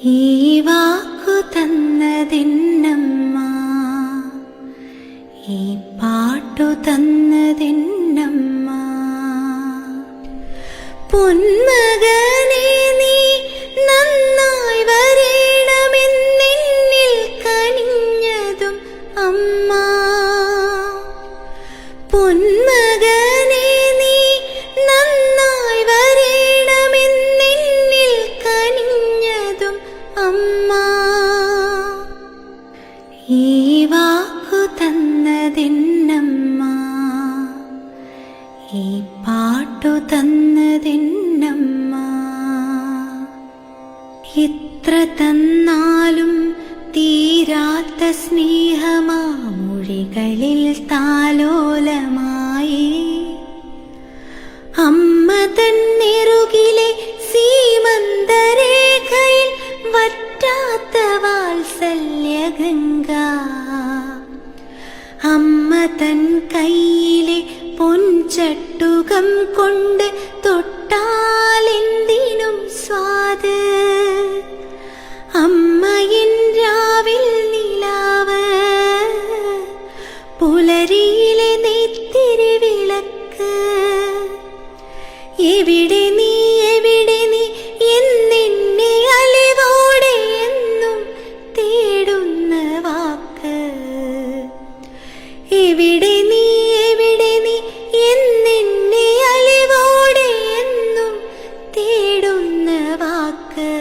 ഈ വാക്കു തന്നതെന്നമ്മ, ഈ പാട്ടു തന്നതെന്നമ്മ. പൊന്മകനേ നീ നന്നായി വരേണമെന്നെന്നിൽ കനിഞ്ഞതും അമ്മ. പൊന്മകനേ നീ നന്നായി വരേണമെന്നെന്നിൽ കനിഞ്ഞതും അമ്മ. ഈ വാക്കു തന്നതെന്നമ്മ, ഈ പാട്ടു തന്നതെന്നമ്മ. എത്ര തന്നാലും തീരാത്ത സ്നേഹമാമൊഴികളിൽ താലോലമായി അമ്മ തന്നെറുകിലെ സീമന്തരേഖയിൽ വറ്റാത്ത വാത്സല്യഗംഗ. അമ്മ തൻ കയ്യിലെ പൊൻചട്ടുകം കൊണ്ട് തൊട്ടാലെന്തിനും സ്വാദ്. അമ്മയിൻ രാവിൽ നിലാവ്, പുലരിയിലെ നെയ്ത്തിരി വിളക്ക്. എവിടെ നീ എവിടെ നീ എന്നെന്നെ അലിവോടെ എന്നും തേടുന്ന വാക്ക്. എവിടെ നീ എവിടെ നീ എന്നെന്നെ അലിവോടെ എന്നും തേടുന്ന വാക്ക്.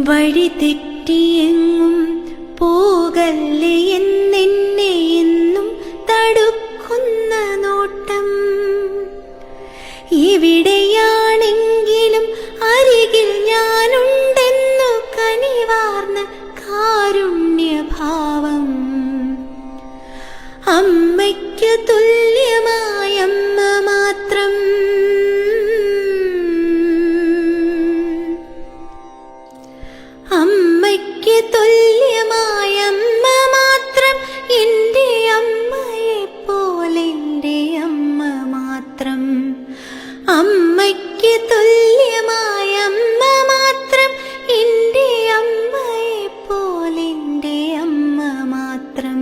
വഴി തെറ്റിയെങ്ങും പോകല്ലേ എന്നെന്നെ എന്നും തടുക്കുന്ന നോട്ടം. എവിടെയാണെങ്കിലും അരികിൽ ഞാനുണ്ടെന്നു കനിവാർന്ന കാരുണ്യഭാവം. അമ്മയ്ക്കു തുല്യമായ അമ്മ മാത്രം, അമ്മയ്ക്ക് തുല്യമായ അമ്മ മാത്രം. എൻ്റെ അമ്മയെ പോലെ എൻ്റെ അമ്മ മാത്രം. അമ്മയ്ക്ക് തുല്യമായ അമ്മ മാത്രം, എൻ്റെ അമ്മയെ പോലെ എൻ്റെ അമ്മ മാത്രം.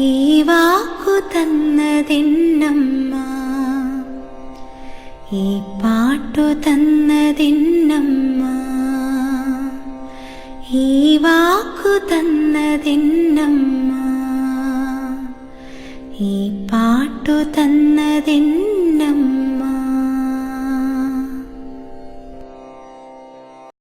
ഈ വാക്കു തന്നതെന്നമ്മ, ഈ പാട്ടു തന്നതെന്നമ്മ. ഈ വാക്കു തന്നതെന്നമ്മ, ഈ പാട്ടു തന്നതെന്നമ്മ.